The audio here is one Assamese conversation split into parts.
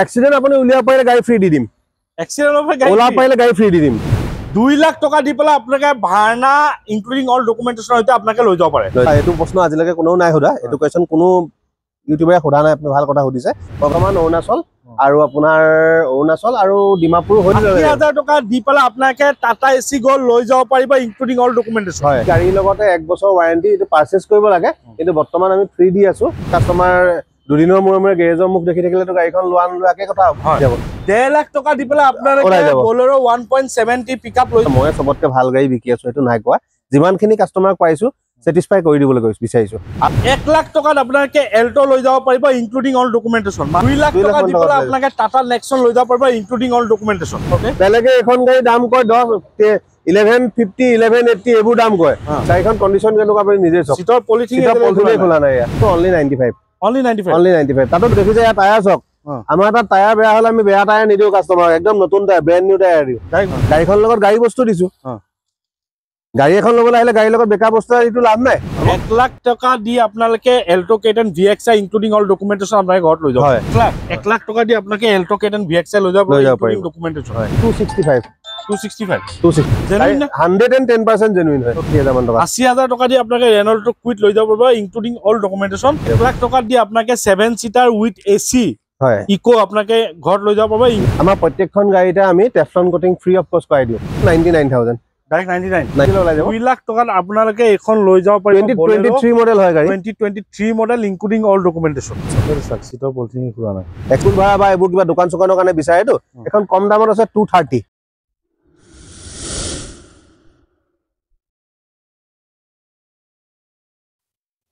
এক্সিডেন্ট আপুনি উলিয়াব পাৰিলে গাড়ী ফ্ৰী দি দিম। এক্সিডেন্ট ওলাব পাৰিলে গাড়ী ফ্ৰী দি দিম। 2 লাখ টকা দি পেলাই আপোনাকে ভাড়া ইনক্লুডিং অল ডকুমেন্টেশন হইতে আপোনাকে লৈ যাব পাৰে। এইটো প্ৰশ্ন আজিলৈকে কোনেও নাই সোধা। এইটো কোৱেশ্চন কোনো ইউটিউবাৰে সোধা নাই। আপুনি ভাল কথা সুধিছে। বৰ্তমান অৰুণাচল আৰু আপোনাৰ অৰুণাচল আৰু ডিমাপুৰ হৈ 80,000 টকা দি পেলাই আপোনাকে টাটা এসি গল লৈ যাব পাৰিব ইনক্লুডিং অল ডকুমেন্টেশন। হয়, গাড়ীৰ লগতে 1 বছৰ ৱাৰেণ্টি এইটো পাৰচেজ কৰিব লাগে, কিন্তু বৰ্তমান আমি ফ্ৰী দি আছো। কাষ্টমাৰ দুদিনৰ মূৰে গেৰেজৰ মুখ দেখি থাকিলেতো গাড়ীখন লোৱা নোলোৱাকে কথা হ'ব। 1.5 লাখ টকা দি পেলাই আপোনালোকে বলেৰো 1.70 পিকআপ লৈ। মই সবতকে ভাল গাড়ী বিকি আছো, এইটো নাই কোৱা। যিমানখিনি কাষ্টমাৰক পাইছো স্যাটিসফাই কৰি দিবলৈ বিচাৰিছো। 1 লাখ টকাত আপোনালোকে এল্টো লৈ যাব পাৰিব ইনক্লুডিং অল ডকুমেন্টেশন। 2 লাখ টকা দি পেলাই আপোনালোকে টাটা নেক্সন লৈ যাব পাৰিব ইনক্লুডিং অল ডকুমেন্টেশন। ওকে, বেলেগে এখন গাড়ী দাম কয় 1150 1180 এইবোৰ দাম কয়। গাড়ীখন কন্ডিশন কেনেকুৱা আপুনি নিজে চাওক। সিটৰ পলিথিন খোলা নাই ইয়াত। অনলি 95। অনলি 95। অনলি 95। তাতো দেখিছে ইয়াত টায়াৰ চাওক। আমাৰ তাত টায়াৰ বেয়া হলে আমি বেয়া টায়াৰ নিদিও কাষ্টমাৰক, একদম নতুন টায়াৰ, ব্ৰেণ্ড নিউ টায়াৰ দিও। গাড়ীখন লগত গাড়ী বস্তু দিছো। গাড়ী এখন ল'বলৈ আহিলে গাড়ীৰ লগত বেকাৰ বস্তু দিটো লাভ নাই। 1 লাখ টকা দি আপোনালোকে Alto K ten VXI including all documentation আপোনালোকে ঘৰত লৈ যাব। 1 লাখ টকা দি আপোনালোকে এল্টো কেটেন VXI লৈ যাব পাৰিব ডকুমেন্টেশন। 265 110% জেনুইন হয়। 80,000 টকা দি আপোনালোকে ৰেনল্ট কুইট লৈ যাব পাৰিব ইনক্লুডিং অল ডকুমেন্টেশন। 1 লাখ টকা দি আপোনালোকে 7 সিটাৰ উইথ AC হয় ইকো আপোনালোকে ঘৰত লৈ যাব পাৰিব। আমাৰ প্ৰত্যেকখন গাড়ীতে আমি টেফলন কোটিং ফ্ৰী অফ কষ্ট কৰাই দিও। 99,000 ডাইৰেক্ট 99 2 লাখ টকাত আপোনালোকে এখন লৈ যাব পাৰিব। 2023 মডেল হয় গাড়ী। 2023 মডেল ইনক্লুডিং অল ডকুমেন্টেশন। সিটৰ পলিথিন খোলা নাই। একুল ভাড়া বা এইবোৰ কিবা দোকান চোকানৰ কাৰণে বিচাৰেতো এখন কম দামত আছে 230।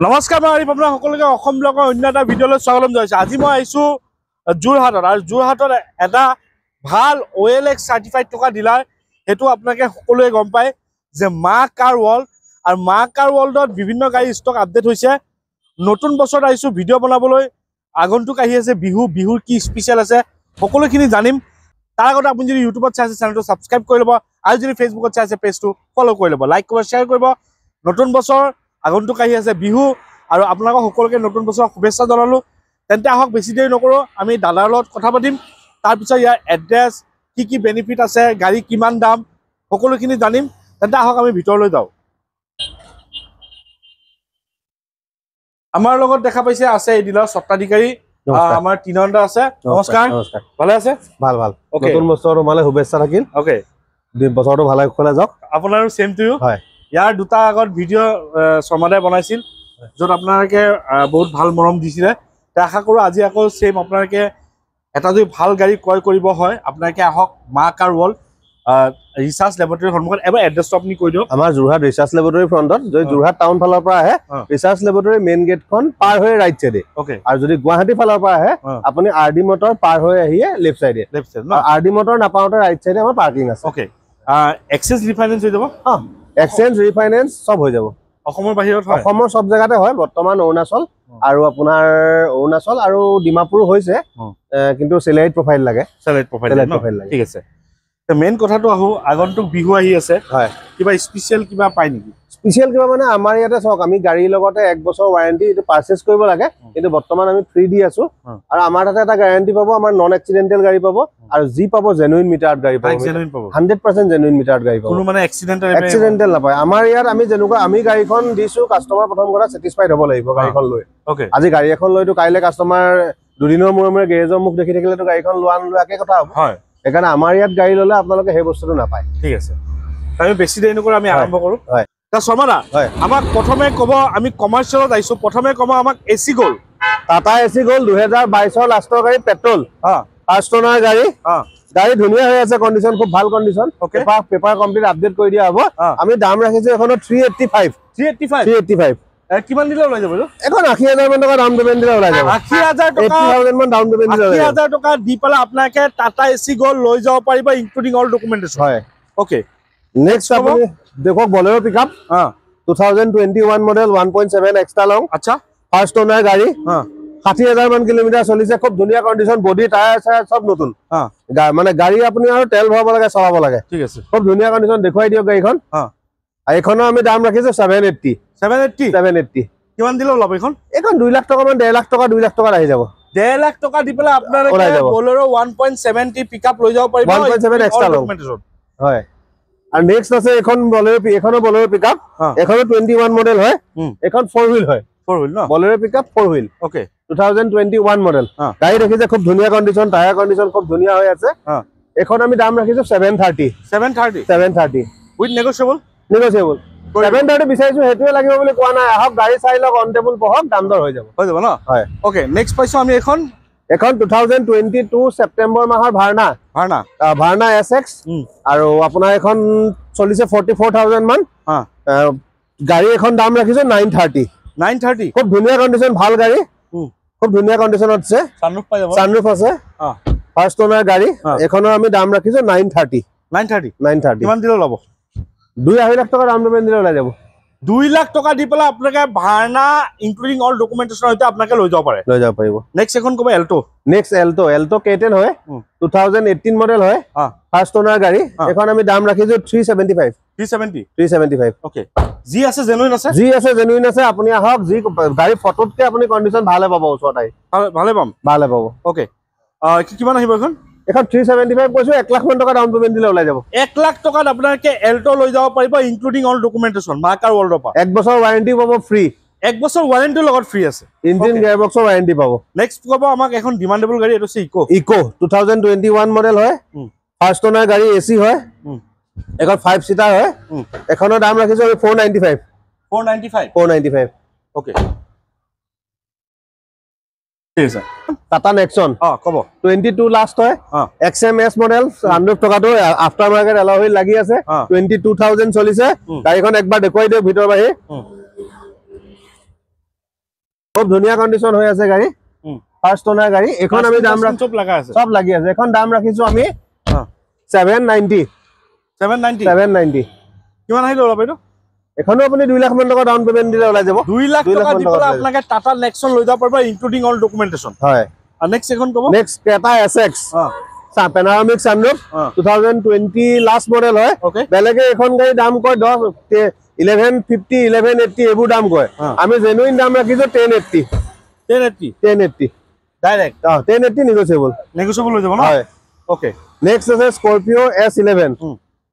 নমস্কাৰ, মই আৰিফ। আপোনাৰ সকলোকে অসম ব্লগৰ অন্য এটা ভিডিঅ'লৈ স্বাগতম জনাইছো। আজি মই আহিছো যোৰহাটত, আৰু যোৰহাটত এটা ভাল OLX চাৰ্টিফাইড থকা ডিলাৰ। সেইটো আপোনালোকে সকলোৱে গম পায় যে মা কাৰ ৱৰ্ল্ড, আৰু মা কাৰ ৱৰ্ল্ডত বিভিন্ন গাড়ী ষ্টক আপডেট হৈছে। নতুন বছৰত আহিছো ভিডিঅ' বনাবলৈ। আগন্তুক আহি আছে বিহুৰ কি স্পেচিয়েল আছে সকলোখিনি জানিম। তাৰ আগতে আপুনি যদি ইউটিউবত চাই আছে চেনেলটো ছাবস্ক্ৰাইব কৰি ল'ব, আৰু যদি ফেচবুকত চাই আছে পেজটো ফ'ল' কৰি ল'ব, লাইক কৰিব, শ্বেয়াৰ কৰিব। নতুন বছৰ আগন্তুক আহি আছে বিহু, আৰু আপোনালোকক সকলোকে নতুন বছৰৰ শুভেচ্ছা জনালো। তেন্তে আহক বেছি দেৰি নকৰোঁ, আমি দাদাৰ লগত কথা পাতিম। তাৰপিছত ইয়াৰ এড্ৰেছ, কি বেনিফিট আছে, গাড়ী কিমান দাম, সকলোখিনি জানিম। তেন্তে আহক আমি ভিতৰলৈ যাওঁ। আমাৰ লগত দেখা পাইছে আছে এই ডিলাৰ স্বত্বাধিকাৰী আমাৰ তিনন্দা আছে। নমস্কাৰ, ভালে আছে? ভাল। নতুন বছৰ তোমালে শুভেচ্ছা থাকিল। ওকে, বছৰটো ভালে কুশলে যাওক। আপোনাৰো চেম টু ইউ। হয়, ইয়াৰ দুটা আগত ভিডিঅ' শৰ্মাদাই বনাইছিল, য'ত আপোনালোকে বহুত ভাল মৰম দিছিলে। আশা কৰোঁ আজি আকৌ চেম আপোনালোকে এটা যদি ভাল গাড়ী ক্ৰয় কৰিব হয়, আপোনালোকে আহক মা কাৰ ৱৰ্ল্ড, ৰিচাৰ্চ লেবৰেটৰীৰ সন্মুখত। এবাৰ এড্ৰেছটো আপুনি কৈ দিয়ক। আমাৰ যোৰহাট ৰিচাৰ্চ লেবৰেটৰীৰ ফ্ৰণ্টত, যদি যোৰহাট টাউন ফালৰ পৰা আহে ৰিচাৰ্চ লেবৰেটৰী মেইন গেটখন পাৰ হৈ ৰাইট চাইডে। আৰু যদি গুৱাহাটী ফালৰ পৰা আহে আপুনি RD মটৰ পাৰ হৈ আহিয়ে লেফ্ট চাইডে। RD মটৰ নাপাওঁতে ৰাইট চাইডে আমাৰ পাৰ্কিং আছে। ওকে, এক্সেঞ্জ ৰিফাইনেন্স হৈ যাব? এক্সচেঞ্জ ৰিফাইনেন্স চব হৈ যাব। অসমৰ বাহিৰত হয়? অসমৰ চব জেগাতে হয়। বৰ্তমান অৰুণাচল আৰু ডিমাপুৰ হৈছে, কিন্তু চেলাইট প্ৰফাইল লাগে। ঠিক আছে। মেইন কথাটো আহো, আগন্তুক বিহু আহি আছে, কিবা স্পেচিয়েল কিবা পায় নেকি? স্পেচিয়েল কিবা মানে আমাৰ ইয়াতে চাওক, আমি গাড়ীৰ লগতে 1 বছৰ ৱাৰেণ্টি এইটো পাৰচেজ কৰিব লাগে, কিন্তু বৰ্তমান আমি ফ্ৰী দি আছো। আৰু আমাৰ তাতে এটা গ্যাৰান্টি পাব, আমাৰ নন এক্সিডেন্টেল গাড়ী পাব, আৰু যি পাব জেনুইন মিটাৰত গাড়ী পাব। 100% জেনুইন মিটাৰত গাড়ী পাব, কোনো মানে এক্সিডেন্টেল নাপায়। আমাৰ ইয়াত আমি যেনেকুৱা আমি গাড়ীখন দিছো, কাষ্টমাৰ প্ৰথম কথা ছেটিসফাইড হ'ব লাগিব গাড়ীখন লৈ। আজি গাড়ী এখন লৈতো কাইলে কাষ্টমাৰ দুদিনৰ মূৰে গেৰেজৰ মুখ দেখি থাকিলেতো গাড়ীখন লোৱা নোলোৱাকে কথা হ'ব। সেইকাৰণে আমাৰ ইয়াত গাড়ী ল'লে আপোনালোকে সেই বস্তুটো নাপায়। ঠিক আছে, আমি বেছি দেৰি নকৰোঁ, আমি আৰম্ভ কৰোঁ। শৰ্মাদা, আমাক প্ৰথমে ক'ব, আমি কমাৰ্চিয়েলত আহিছো, প্ৰথমে ক'ব আমাক এচি গ'ল। টাটা এচি গ'ল 2022ৰ লাষ্টৰ গাড়ী, পেট্ৰল, ফাৰ্ষ্ট অনাৰ গাড়ী। গাড়ী ধুনীয়া হৈ আছে, কণ্ডিশ্যন খুব ভাল কণ্ডিশ্যন। পেপাৰ কমপ্লিট আপডেট কৰি দিয়া হ'ব। আমি দাম ৰাখিছো এখনত 385। কিমান দিলে ওলাই যাব? এখন 80,000 মান টকা ডাউন পেমেণ্ট দিলে ওলাই যাব। 80,000 মান ডাউন পেমেণ্ট দিলে 80,000 টকা দি পেলাই আপোনালোকে টাটা এচি গ'ল লৈ যাব পাৰিব ইনক্লুডিং অল ডকুমেন্টেশন। হয়, ওকে। নেক্সট আপুনি দেখক বলেৰো পিকআপ, 2021 মডেল, 1.7 এক্সট্ৰা লং। আচ্ছা, ফাৰ্ষ্ট ওনাৰ গাড়ী, 60,000 মান কিলোমিটাৰ চলিছে, খুব ধুনীয়া কণ্ডিশ্যন, বডি টায়াৰ চায়াৰ চব নতুন। মানে গাড়ী আপুনি আৰু তেল ভৰাব লাগে, চলাব লাগে। ঠিক আছে, খুব ধুনীয়া কণ্ডিশ্যন। দেখুৱাই দিয়ক গাড়ীখন। এইখনৰ আমি দাম ৰাখিছো 780। কিমান দিলে ওলাব এইখন? 2 লাখ টকা মান, 1.5 লাখ টকা, 2 লাখ টকাত আহি যাব। 1.5 লাখ টকা দি পেলাই আপোনালোকে বলেৰো 1.7T পিকআপ লৈ যাব পাৰিব 1.7 এক্সট্ৰা লম হয় আৰু নেক্সট আছে এখন বলেৰো পিকআপ এখনো 21 মডেল হয় এখন 4 হুইল হয় 4 হুইল ন Bolero pickup 4 wheel okay 2021 model গাড়ী দেখিছে খুব ধুনীয়া কন্ডিশন টায়াৰ কন্ডিশন খুব ধুনীয়া হৈ আছে এখন আমি দাম ৰাখিছো 730 উইথ নেগোশিয়েবল 730 বিচাৰিছো হেতুৱে লাগিব বুলি কোৱা নাই আহক গাড়ী চাই লওক অন টেবুল বহক দাম দৰ হৈ যাব ন হয় ওকে নেক্সট পাইছো আমি এখন 2022 সেপ্টেম্বৰ মাহৰ ভাৰ্না SX আৰু আপোনাৰ এখন চলিছে 44000 মান গাড়ী এখন দাম ৰাখিছো 930 খুব ধুনীয়া কন্ডিশন ভাল গাড়ী খুব ধুনীয়া কন্ডিশনত আছে সানৰুফ আছে ফাৰ্স্ট ওনাৰ গাড়ী এখনৰ আমি দাম ৰাখিছো 930 কিমান দিলে ল'ব 2.5 লাখ টকা ডাউন পেমেন্ট দিলে ওলাই যাব 2 লাখ টকা দি পেলাই আপোনালোকে ভাৰ্না ইনক্লুডিং অল ডকুমেন্টেশন হইতে আপোনালোকে লৈ যাব পাৰিব নেক্সট এখন কব নেক্সট এল্টো K10 হয় 2018 মডেল হয় ফাৰ্স্ট ওনাৰ গাড়ী এখন আমি দাম ৰাখিছো 375 ওকে জি আছে জেনুইন আছে আপুনি আহক জি গাড়ী ফটোতকে আপুনি কন্ডিশন ভালে পাব ওচৰত আই ভালে পাব ওকে কিমান আহিব এখন 375 কৈছো 1 লাখ মান টকা ডাউন পেমেন্ট দিলে ওলাই যাব 1 লাখ টকাত আপোনালোকে এল্টো লৈ যাব পাৰিব ইনক্লুডিং অল ডকুমেন্টেশন মাৰ্ক আৰু ৱৰ্ল্ডৰ পৰা 1 বছৰ ওয়াৰেন্টি পাব ফ্ৰী 1 বছৰ ওয়াৰেন্টিৰ লগত ফ্ৰী আছে ইঞ্জিন গিয়াৰবক্সৰ ওয়াৰেন্টি পাব নেক্সট কব আমাক এখন ডিমান্ডেবল গাড়ী এটো ইকো 2021 মডেল হয় ফাৰ্স্ট ওনাৰ গাড়ী এসি হয় এখন 5 সিটাৰ হয় এখনৰ দাম ৰাখিছো 495 ওকে টাটা নেক্সন কব 22 লাষ্ট হয় XMS মডেল 100 টকাটো আফটাৰ মাৰ্কেট এলয় লাগি আছে 22000 চলিছে গাড়ীখন একবাৰ দেখুৱাই দিও ভিতৰ বাহি খুব ধুনীয়া কন্ডিশন হৈ আছে গাড়ী ফাৰ্স্ট ওনাৰ গাড়ী এখন আমি দাম সব লাগি আছে এখন দাম ৰাখিছো আমি 790 কিমান আহিল ওলাব এইটো এখনো আপুনি 2 লাখ মান টকা ডাউন পেমেন্ট দিলে ওলাই যাব 2 লাখ টকা দি পেলাই আপোনালোকে টাটা নেক্সন লৈ যাব পাৰিব ইনক্লুডিং অল ডকুমেন্টেশন হয় আৰু নেক্সট এখন কব next Creta SX পেনাৰামিক সানৰুফ 2020 last model হয় বেলেগে এখন গাড়ী দাম কয় 1150 1180 এবোৰ দাম কয় আমি জেনুইন দাম ৰাখিছো 1080 ডাইৰেক্ট 1080 নেগোশিয়েবল হৈ যাব ন হয় ওকে নেক্সট আছে Scorpio S11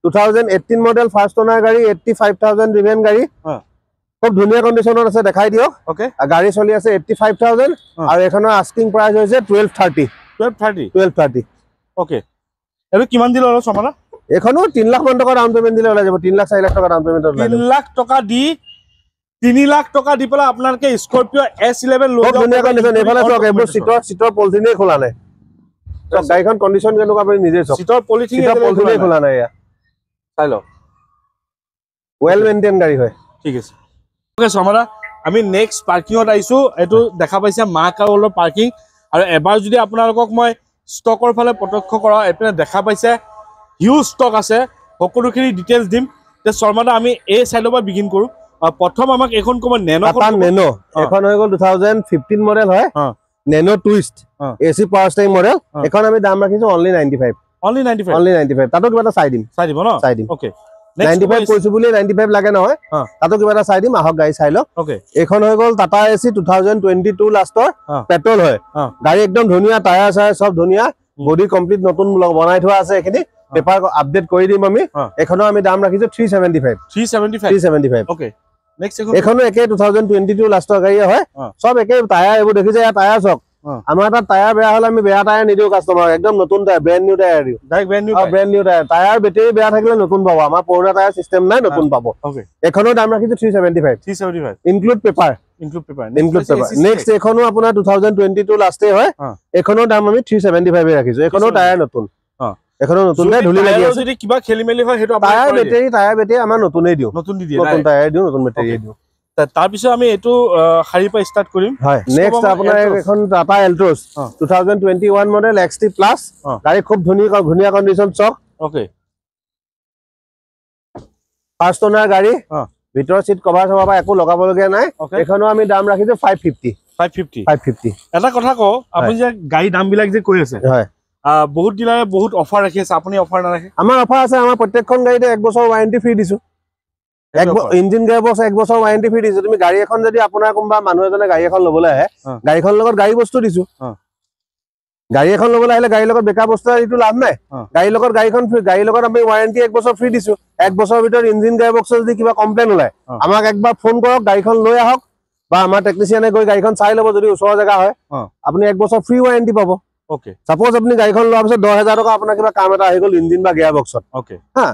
2018 model first owner গাড়ী 85000 রিভেন গাড়ী খুব ধুনীয়া কন্ডিশনত আছে দেখাই দিও ওকে গাড়ী চলি আছে 85000 আৰু এখনৰ আস্কিং প্ৰাইস হৈছে 1230 ওকে এটো কিমান দিল আৰু সমানা এখনো 3 লাখ মান টকা ডাউন পেমেন্ট দিলে ওলাই যাব 3 লাখ 4 লাখ টকা ডাউন পেমেন্ট ওলাই যাব 3 লাখ টকা দি 3 লাখ টকা দি পেলা আপোনাৰকে স্কৰপিও S11 লৈ যাব ধুনীয়া কন্ডিশন এফালে চক এবোৰ সিটৰ পলিথিনে খোলা নাই সব গাড়ীখন কন্ডিশন কেনেকুৱা আপুনি নিজে চক সিটৰ পলিথিনে খোলা নাই ইয়া চাই ল ওয়েল মেইনটেইন গাড়ী হয় ঠিক আছে ওকে সমাৰা আমি নেক্সট পাৰ্কিংত আইছো এটো দেখা পাইছে মাকাওলৰ পাৰ্কিং আৰু এবাৰ যদি আপোনালোকক মই ষ্টকৰ ফালে প্ৰত্যক্ষ কৰা এপিনে দেখা পাইছে হিউজ ষ্টক আছে সকলোখিনি ডিটেইলছ দিম তে শৰ্মাদা আমি এই সাইডৰ পৰা বিগিন কৰো প্ৰথম আমাক এখন কম নেনো এখন হৈ গল 2015 মডেল হয় Nano twist AC power steering model এখন আমি দাম ৰাখিছো অনলি 95 তাতো কিবা এটা চাই দিম ওকে 95 কৈছো বুলি 95 লাগে নহয় তাতো কিবা এটা চাই দিম আহক গাড়ী চাই লওক ওকে এখন হৈ গল টাটা এসি 2022 লাষ্টৰ পেট্ৰল হয় গাড়ী একদম ধুনীয়া টায়াৰ চাই সব ধুনীয়া বডি কমপ্লিট নতুন বনাই থোৱা আছে এখিনি পেপাৰ আপডেট কৰি দিম আমি এখনো আমি দাম ৰাখিছো 375 ওকে নেক্সট এখনো একে 2022 লাষ্টৰ গাড়ী হয় সব একে টায়াৰ এবোৰ দেখিছে ইয়া টায়াৰ চক আমাৰ তাত টায়াৰ বেয়া হলে আমি বেয়া টায়াৰ নিদিও কাস্টমাৰক একদম নতুন টায়াৰ ব্ৰ্যান্ড নিউ টায়াৰ দিও direct brand new tyre battery বেয়া থাকিলে নতুন পাব আমাৰ পুৰণা টায়াৰ সিস্টেম নাই নতুন পাব ওকে এখনো দাম ৰাখিছো 375 ইনক্লুড পেপাৰ নেক্সট এখনো আপোনাৰ 2022 লাষ্টে হয় এখনো দাম আমি 375 ৰাখিছো এখনো টায়াৰ নতুন এখনো নতুন নাই ধুলি লাগি আছে যদি কিবা খেলিমেলি হয় হেতু টায়াৰ বেটেৰী আমাৰ নতুনই দিও নতুন দি দিয়ে নতুন টায়াৰ দিও নতুন বেটেৰী দিও তাৰ পিছত আমি এটো খাৰি পা স্টাৰ্ট কৰিম হয় নেক্সট আপোনাৰ এখন Tata Altroz 2021 model XT plus গাড়ী খুব ধুনীয়া কন্ডিশন চক ওকে ফাৰ্স্ট ওনাৰ গাড়ী ভিতৰ সিট কভাৰ সবা একো লগাব লগিয়া নাই এখনো আমি দাম ৰাখিছো 550 এটা কথা কও আপুনি যে গাড়ী দাম বিলাক যে কৈ আছে হয় বহুত ডিলাৰে বহুত অফাৰ ৰাখি আছে আপুনি অফাৰ না ৰাখে আমাৰ অফাৰ আছে আমাৰ প্ৰত্যেকখন গাড়ীতে 1 বছৰ ওয়াৰেন্টি ফ্ৰী দিছো ইঞ্জিন গিয়াৰবক্স 1 বছৰ ওয়াৰেন্টি ফ্ৰী দিছো তুমি গাড়ী এখন যদি আপোনাৰ কোনবা মানুহ এজনে গাড়ী এখন লবলৈ আহে গাড়ীখন লগত গাড়ী বস্তু দিছো গাড়ী এখন ল'বলৈ আহিলে গাড়ীৰ লগত বেকআপ বস্তু এইটো লাভ নাই গাড়ীৰ লগত গাড়ীখন ফ্ৰী গাড়ীৰ লগত আমি ৱাৰেণ্টি 1 বছৰ ফ্ৰী দিছো 1 বছৰৰ ভিতৰত ইঞ্জিন গিয়াৰ বক্সৰ যদি কিবা কমপ্লেইন ওলায় আমাক একবাৰ ফোন কৰক গাড়ীখন লৈ আহক বা আমাৰ টেকনিচিয়ানে গৈ গাড়ীখন চাই ল'ব যদি ওচৰৰ জেগা হয় আপুনি 1 বছৰ ফ্ৰী ৱাৰেণ্টি পাব ওকে সাপোজ আপুনি গাড়ীখন লোৱাৰ পিছত 10000 টকা আপোনাৰ কিবা কাম এটা আহি গ'ল ইঞ্জিন বা গিয়াৰ বক্সত ওকে হা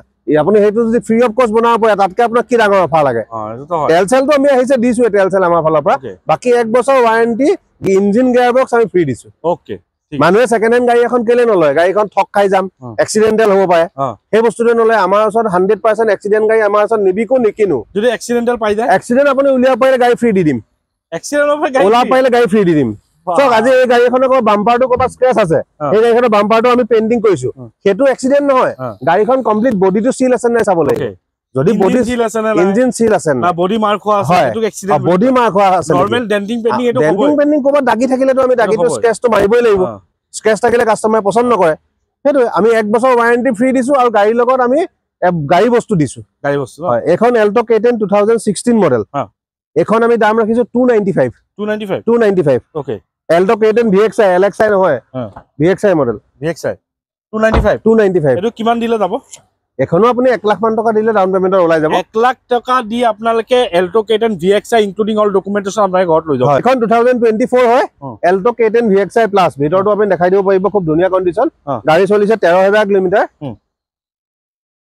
আপুনি সেইটো যদি ফ্ৰী অফ কষ্ট বনাব পাৰে তাতকে আপোনাক কি ডাঙৰ অফাৰ লাগে এইটো হয় তেল চেলটো আমি আহিছে দিছো তেল চেল আমাৰ ফালৰ পৰা বাকি 1 বছৰ ৱাৰেণ্টি ইঞ্জিন গিয়াৰ বক্স আমি ফ্ৰী দিছো ওকে মানুহে সেকেন্ড হ্যান্ড গাড়ী এখন কেলে নলয় গাড়ীখন ঠক খাই যাম এক্সিডেন্টাল হ'ব পাৰে সেই বস্তুটো নলয় আমাৰ ওচৰত 100% এক্সিডেন্ট গাড়ী আমাৰ ওচৰত নিবিকো নিকিনো যদি এক্সিডেন্টাল পাই যায় এক্সিডেন্ট আপুনি উলিয়াব পাৰিলে গাড়ী ফ্ৰী দি দিম এক্সিডেন্টৰ পৰা গাড়ী ওলা পাৰিলে গাড়ী ফ্ৰী দি দিম চক আজি এই গাড়ীখনৰ বাম্পাৰটো ক'ৰবাত স্ক্ৰেচ আছে এই গাড়ীখনৰ বাম্পাৰটো আমি পেইন্টিং কৰিছো সেইটো এক্সিডেন্ট নহয় গাড়ীখন কমপ্লিট বডিটো সিল আছে নাই চাব লাগে যদি বডি সিল আছে না ইঞ্জিন সিল আছে না বডি মাৰ খোৱা আছে এটো এক্সিডেন্ট বডি মাৰ খোৱা আছে নৰমাল ডেন্টিং পেন্টিং এটো ডেন্টিং পেন্টিং ক'ৰবাত দাগি থাকিলেতো আমি দাগিটো স্ক্ৰেচটো মাৰিবই লাগিব স্ক্ৰেচ থাকিলে কাস্টমাৰে পছন্দ নকৰে সেইটো আমি 1 বছৰ ৱাৰেণ্টি ফ্ৰী দিছো আৰু গাড়ীৰ লগত আমি গাড়ী বস্তু দিছো গাড়ী বস্তু হয় এখন এল্টো K10 2016 মডেল এখন আমি দাম ৰাখিছো 295 okay Alto K10 VXI LXI নহয় VXI মডেল VXI 295 এটো কিমান দিলে যাব এখনো আপুনি 1 লাখ মান টকা দিলে ডাউন পেমেন্টৰ ওলাই যাব 1 লাখ টকা দি আপোনালকে Alto K10 VXI including all documentation আপোনাৰ ঘৰত লৈ যাব এখন 2024 হয় এল্টো K10 VXI প্লাস ভিতৰটো আপুনি দেখাই দিব পাৰিব খুব ধুনীয়া কন্ডিশন গাড়ী চলিছে 13000 কিলোমিটাৰ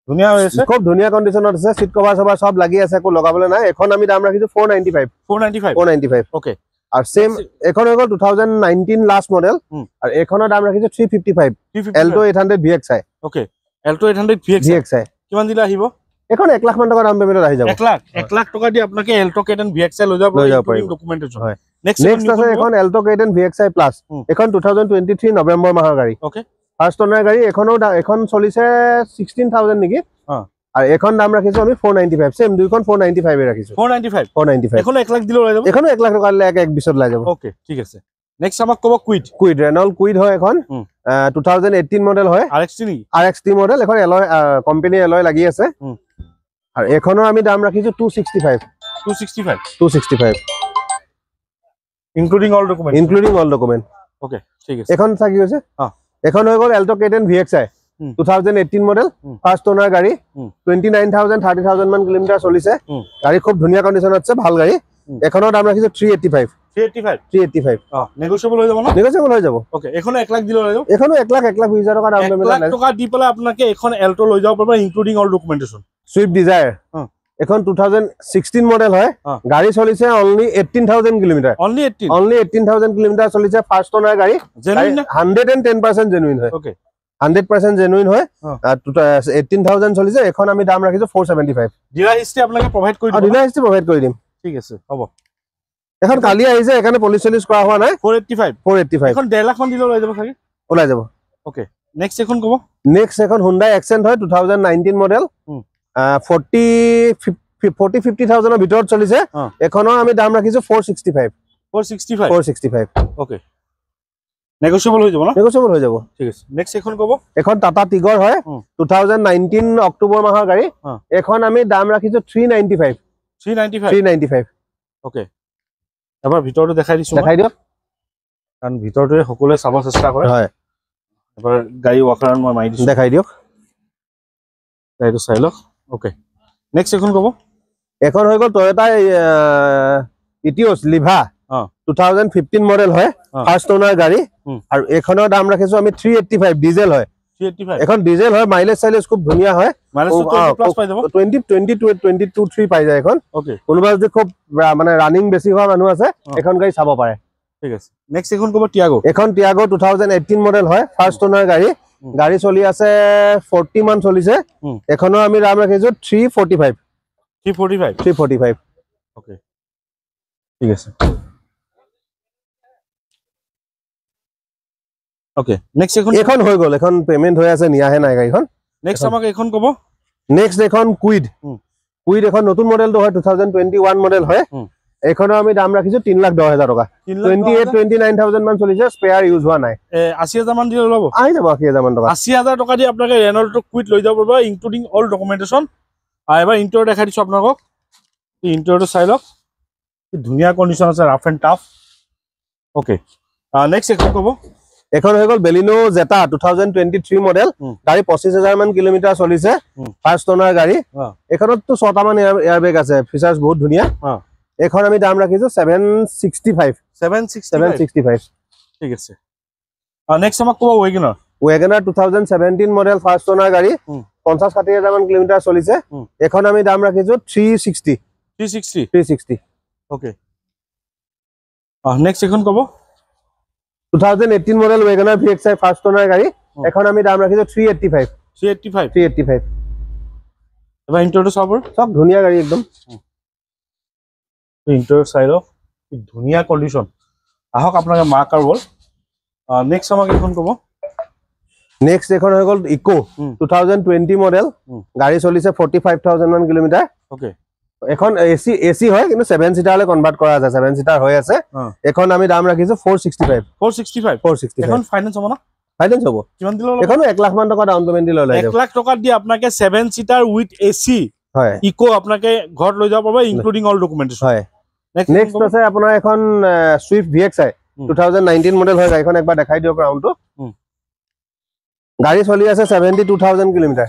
ধুনীয়া হৈছে খুব ধুনীয়া কন্ডিশনত আছে সিট কভাৰ সব লাগি আছে কো লগাবলৈ নাই এখন আমি দাম ৰাখিছো 495 ওকে আৰ সেম এখন হৈ গ'ল 2019 লাস্ট মডেল আৰ এখনৰ দাম ৰাখিছো 355 Alto 800 VXI okay Alto 800 VXI কিমান দিলা আহিব এখন 1 লাখ মান টকা দাম পেমেন্টত আহি যাব 1 লাখ টকা দি আপোনাকে এল্টো K10 VXI লৈ যাব পাৰিব ডকুমেন্টেশন হয় নেক্সট আছে এখন এল্টো K10 VXI প্লাস এখন 2023 নৱেম্বৰ মাহৰ গাড়ী ওকে ফাৰ্স্ট ওনাৰ গাড়ী এখন চলিছে 16000 নেকি আর এখন দাম রাখিছো আমি 495 সেম দুইখন 495 এ রাখিছো 495 এখন 1 লাখ দিলে ওলাই যাব এখন 1 লাখ টকা লাগে 1 বিছত লাই যাব ওকে ঠিক আছে নেক্সট আমাক কব কুইড রেনল্ট কুইড হয় এখন 2018 মডেল হয় RXT মডেল এখন এলয় কোম্পানি এলয় লাগি আছে আর এখনৰ আমি দাম রাখিছো 265 ইনক্লুডিং অল ডকুমেন্ট ওকে ঠিক আছে এখন থাকি আছে এখন হৈ গ'ল Alto K10 VXI 2018 model first owner গাড়ি 29000 30000 মান কিলোমিটার চলিছে গাড়ি খুব ধুনিয়া কন্ডিশন আছে ভাল গাড়ি এখনৰ দাম ৰাখিছো 385 নেগোশিয়েবল হৈ যাব না নেগোশিয়েবল হৈ যাব ওকে এখন 1 লাখ দিলে হৈ যাব এখন 1 লাখ 20 টকা দাম পেমেন্ট 1 লাখ টকা দি পেলা আপোনাকে এখন এল্টো লৈ যাব পাৰিব including all documentation Swift Dzire এখন 2016 মডেল হয় গাড়ি চলিছে অনলি 18000 কিলোমিটার অনলি 18000 কিলোমিটার চলিছে ফার্স্ট ওনার গাড়ি 110% জেনুইন হয় ওকে 100% জেনুইন হয় 18000 চলিছে এখন আমি দাম ৰাখিছো 475 ডিলাৰ হিষ্ট্ৰি আপোনাকে প্ৰভাইড কৰি দিম ডিলাৰ হিষ্ট্ৰি প্ৰভাইড কৰি দিম ঠিক আছে হ'ব এখন কালি আহিছে এখানে পুলিশ চলিস কৰা হোৱা নাই 485 এখন 1.5 লাখ মান দিলে ওলাই যাব সাকি ওলাই যাব ওকে নেক্সট এখন কব নেক্সট এখন Hyundai Accent হয় 2019 মডেল 40-50,000 এর ভিতৰত চলিছে এখনো আমি দাম ৰাখিছো 465 ওকে নেগোশিয়েবল হৈ যাব না নেগোশিয়েবল হৈ যাব ঠিক আছে নেক্সট এখন কব এখন টাটা টিগৰ হয় 2019 অক্টোবৰ মাহৰ গাড়ী এখন আমি দাম ৰাখিছো 395 ওকে এবাৰ ভিতৰটো দেখাই দিছো দেখাই দিয়ক কাৰণ ভিতৰটোৱে সকলোৱে চাব চেষ্টা কৰে হয় এবাৰ গাড়ী ৱাকাৰন মই মাৰি দিছো দেখাই দিয়ক গাড়ীটো চাই লওক ওকে নেক্সট এখন কব এখন হৈ গ'ল টয়োটা ইটিওস লিভা 2015 মডেল হয় ফার্স্ট ওনার গাড়ি আর এখনৰ দাম ৰাখিছো আমি 385 ডিজেল হয় 385 এখন ডিজেল হয় মাইলেজ সাইলেজ খুব ধুনিয়া হয় মাইলেজ 20 প্লাস পাই যাব 22 পাই যায় এখন ওকে কোনোবা যদি খুব মানে রানিং বেছি হোৱা মানুহ আছে এখন গাড়ী চাব পাৰে ঠিক আছে নেক্সট এখন কব টিয়াগো এখন টিয়াগো 2018 মডেল হয় ফার্স্ট ওনার গাড়ি গাড়ি চলি আছে 40 মান চলিছে এখনৰ আমি দাম ৰাখিছো 345 ওকে ঠিক আছে ওকে নেক্সট এখন হৈ গ'ল এখন পেমেন্ট হৈ আছে নিয়াহে নাই গাড়ীখন নেক্সট আমাক এখন কব নেক্সট এখন কুইড এখন নতুন মডেলটো হয় 2021 মডেল হয় এখনৰ আমি দাম ৰাখিছো 3,10,000 টকা 28-29,000 মান চলিছে স্পেয়াৰ ইউজ হোৱা নাই 80,000 মান দিলে ল'ব আহি যাব 80,000 মান টকা 80,000 টকা দি আপোনাক ৰেনল্ট কুইড লৈ যাব পাৰিব ইনক্লুডিং অল ডকুমেন্টেশন এবাৰ ইন্টাৰ দেখাই দিছো আপোনাক ইন্টাৰটো চাই লওক কি ধুনিয়া কন্ডিশন আছে rough and tough okay next এখন কব এখন হৈ গল বেলিনো জেটা 2023 মডেল গাড়ী 25000 মান কিলোমিটাৰ চলিছে ফাৰ্স্ট ওনাৰ গাড়ী এখনতো 6টা মান এয়াৰবেগ আছে ফিচাৰ্স বহুত ধুনিয়া এখন আমি দাম ৰাখিছো 765 ঠিক আছে নেক্সট আমাক কোৱা ওয়েগনাৰ 2017 মডেল ফাৰ্স্ট ওনাৰ গাড়ী 50-60000 মান কিলোমিটাৰ চলিছে এখন আমি দাম ৰাখিছো 360 ওকে নেক্সট এখন কব 2018 model Wegener VXI first owner গাড়ি এখন আমি দাম রাখিছো 385 এবার ইন্টারটো সব ধুনিয়া গাড়ি একদম ইন্টার সাইড অফ ধুনিয়া কন্ডিশন আহক আপনাকে মার্ক আর বল নেক্সট আমাকে এখন কব নেক্সট এখন হৈ গল ইকো 2020 মডেল গাড়ি চলিছে 45000 মান কিলোমিটার ওকে এখন এসি হয় কিন্তু 7 সিটাৰলৈ কনভাৰ্ট কৰা যায় 7 সিটাৰ হৈ আছে এখন আমি দাম ৰাখিছো 465 এখন ফাইনান্স হ'ব না ফাইনান্স হ'ব কিমান দিলে এখন 1 লাখ মান টকা ডাউন পেমেন্ট দিলে লৈ যাব 1 লাখ টকা দি আপোনাকে 7 সিটাৰ উইথ এসি হয় ইকো আপোনাকে ঘৰত লৈ যাব পাবে ইনক্লুডিং অল ডকুমেন্টেশন হয় নেক্সট আছে আপোনাৰ এখন সুইফট VXI 2019 মডেল হয় গাড়ীখন একবাৰ দেখাই দিওক ৰাউন্ডটো গাড়ী চলি আছে 72000 কিলোমিটাৰ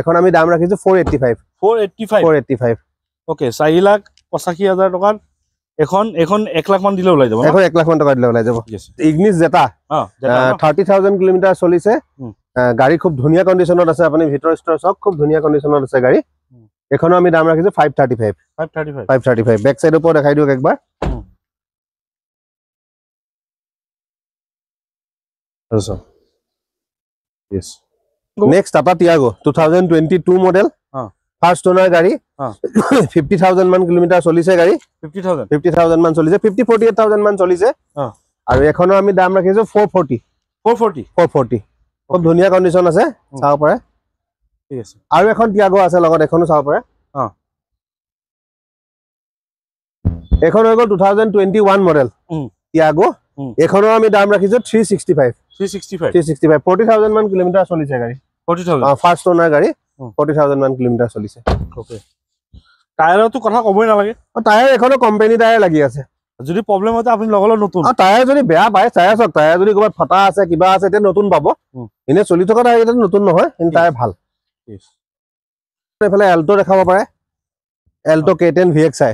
এখন আমি দাম ৰাখিছো 485 ওকে 4,85,000 টকা এখন 1 লাখ মান দিলে ওলাই যাব এখন 1 লাখ মান টকা দিলে ওলাই যাব ইগনিস জেটা 30000 কিলোমিটাৰ চলিছে গাড়ী খুব ধুনিয়া কন্ডিশনত আছে আপুনি ভিতৰ ষ্টৰ সব খুব ধুনিয়া কন্ডিশনত আছে গাড়ী এখনো আমি দাম ৰাখিছো 535 বেক সাইড ওপৰ দেখাই দিওক একবাৰ yes next Tata Tiago 2022 model first owner গাড়ি 50000 মান কিলোমিটার চলিছে গাড়ি 50000 মান চলিছে 48000 মান চলিছে আৰু এখনো আমি দাম ৰাখিছো 440 খুব ধুনিয়া কন্ডিশন আছে চাও পাৰে ঠিক আছে আৰু এখন টিয়াগো আছে লগত এখনো চাও পাৰে এখন হৈ গল 2021 মডেল টিয়াগো এখনো আমি দাম ৰাখিছো 365 40000 মান কিলোমিটাৰ চলিছে গাড়ী 40000 ফার্স্ট ওনার গাড়ি 40000 মান কিলোমিটার চলিছে ওকে টায়ারও তো কথা কবই না লাগে টায়ার এখনো কোম্পানি টায়ার লাগি আছে যদি প্রবলেম হয় আপনি লগল নতুন টায়ার যদি বেয়া পায় টায়ার সব টায়ার যদি কবাত ফটা আছে কিবা আছে তে নতুন পাবো ইনে চলি থকা টায়ার এটা নতুন নহয় ইন টায়ার ভাল এফালে এল্টো দেখাব পাৰে এল্টো K10 VXI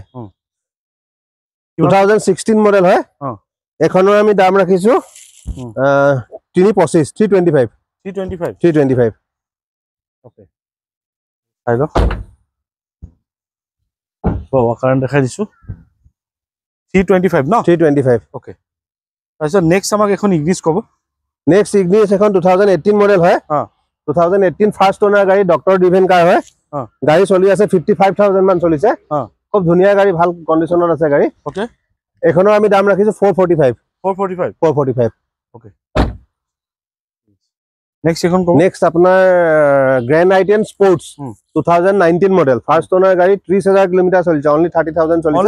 2016 মডেল হয় এখনো আমি দাম ৰাখিছো 325 ওকে আইলো তো কারেন্ট দেখাই দিছো 325 না 325 ওকে আচ্ছা নেক্সট আমাক এখন ইগনিস কব নেক্সট ইগনিস এখন 2018 মডেল হয় 2018 ফার্স্ট ওনার গাড়ি ডক্টর ডিভেন কার হয় গাড়ি চলি আছে 55000 মান চলিছে খুব ধুনিয়া গাড়ি ভাল কন্ডিশনত আছে গাড়ি ওকে এখনো আমি দাম ৰাখিছো 445 ওকে নেক্সট এখন কব নেক্সট আপোনাৰ grand আইটেন sports 2019 model first owner গাড়ি 30000 কিলোমিটাৰ চলিছে অনলি 30000 চলিছে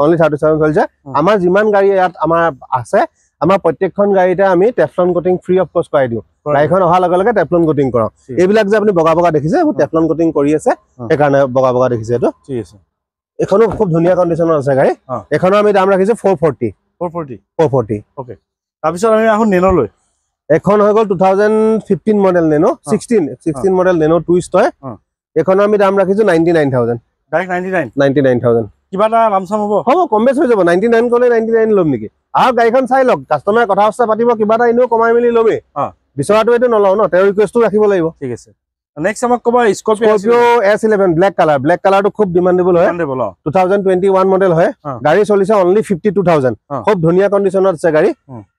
অনলি 30000 চলিছে আমাৰ যিমান গাড়ি ইয়াত আমাৰ আছে আমাৰ প্ৰত্যেকখন গাড়ীতে আমি টেফলন কোটিং ফ্ৰী অফ কষ্ট কৰাই দিও গাড়ীখন অহা লগে লগে টেফলন কোটিং কৰাও এইবিলাক যে আপুনি বগা বগা দেখিছে টেফলন কোটিং কৰি আছে এই কাৰণে বগা বগা দেখিছে এটো ঠিক আছে এখনো খুব ধুনিয়া কন্ডিশনত আছে গাড়ী এখনো আমি দাম ৰাখিছো 440 ওকে তাৰপিছত আমি আহো নেনো লৈ এখন হৈ গল 2015 model nano 16 model nano twist হয় এখন আমি দাম ৰাখিছো 99000 ডাইৰেক্ট 99000 কিবা এটা নাম চাম হ'ব কম বেছ হৈ যাব 99 কলে 99 লম নেকি আৰু গাড়ীখন চাই লওক কাস্টমাৰ কথা হস্তা পাতিব কিবা এটা ইনো কমাই মেলি লমে বিচৰাটো এটো নলও ন তেওঁ ৰিকুৱেষ্টটো ৰাখিব লাগিব ঠিক আছে নেক্সট আমাক কবা স্কৰপিও S11 ব্ল্যাক কালাৰটো খুব ডিমান্ডেবল হয় 2021 মডেল হয় গাড়ী চলিছে অনলি 52000 খুব ধুনিয়া কন্ডিশনত আছে গাড়ী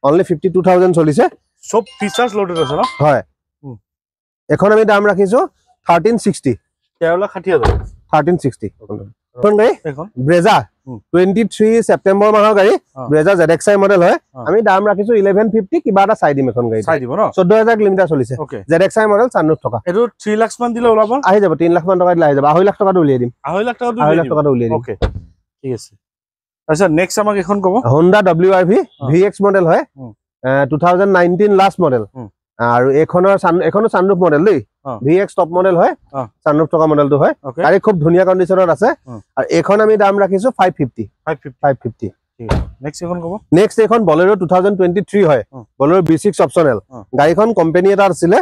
অনলি 52000 চলিছে সব ফিচার্স লোডেড আছে না হয় এখন আমি দাম ৰাখিছো 1360 1360 এখন গাড়ী ব্ৰেজা 23 সেপ্টেম্বৰ মাহৰ গাড়ী ব্ৰেজা ZXI মডেল হয় আমি দাম ৰাখিছো 1150 কিবা এটা চাই দিম এখন গাড়ী চাই দিব ন 14000 কিলোমিটাৰ চলিছে ZXI মডেল 96 টকা এটো 3 লাখ মান দিলে ওলাব আহি যাব 3 লাখ মান টকা দিলে আহি যাব 2.5 লাখ টকা উলিয়াই দিম 2.5 লাখ টকা উলিয়াই দিম ওকে ঠিক আছে আচ্ছা নেক্সট আমাক এখন কব Honda WRV VX মডেল হয় 2019 লাস্ট মডেল আৰু এখনৰ সানৰুফ মডেল দেই VX টপ মডেল হয় সানৰুফ টকা মডেলটো হয় গাড়ী খুব ধুনিয়া কন্ডিশনত আছে আৰু এখন আমি দাম ৰাখিছো 550 ঠিক আছে নেক্সট এখন কব নেক্সট এখন বলেৰো 2023 হয় বলেৰো B6 অপচনেল গাড়ীখন কোম্পানী এটা আছিলে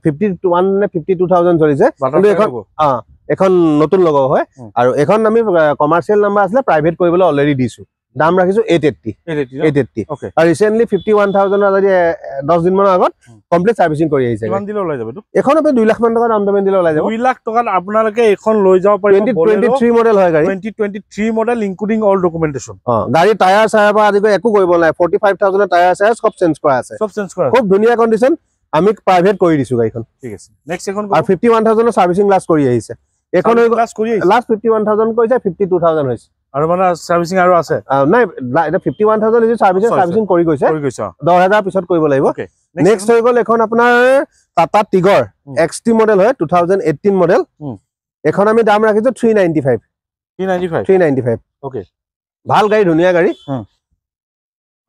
51 নে 52000 চলিছে কিন্তু এখন এখন নতুন লগো হয় আৰু এখন আমি কমাৰ্শিয়েল নাম্বাৰ আছিল প্ৰাইভেট কৰিবলৈ অলৰেডি দিছো দাম ৰাখিছো 880 ওকে আৰু ৰিসেন্টলি 51000 আজি 10 দিন মানৰ আগত কমপ্লিট সাৰ্ভিসিং কৰি আহিছে কিমান দিলে ওলাই যাব এটো এখন আপনি 2 লাখ মান টকা ডাউন পেমেন্ট দিলে ওলাই যাব 2 লাখ টকাত আপোনালোকে এখন লৈ যাব পাৰিব 2023 মডেল হয় গাড়ী 2023 মডেল ইনক্লুডিং অল ডকুমেন্টেশন গাড়ী টায়াৰ চায়াৰ পৰা আদি কৰি একো কৰিব নাই 45000 টায়াৰ চায়াৰ সব চেঞ্জ কৰা আছে খুব ধুনীয়া কন্ডিশন আমি প্ৰাইভেট কৰি দিছো গাড়ীখন ঠিক আছে নেক্সট এখন আৰু 51000 সাৰ্ভিসিং লাষ্ট কৰি আহিছে এখন লাষ্ট কৰি আহিছে লাষ্ট 51000 কৈছে 52000 হৈছে আৰু মানে সাৰ্ভিসিং আৰু আছে নাই এটা 51000 ইজ সাৰ্ভিসিং কৰি গৈছে 10000 পিছত কৰিব লাগিব নেক্সট হৈ গল এখন আপোনাৰ টাটা টিগৰ XT মডেল হয় 2018 মডেল এখন আমি দাম ৰাখিছো 395 ওকে ভাল গাড়ী ধুনীয়া গাড়ী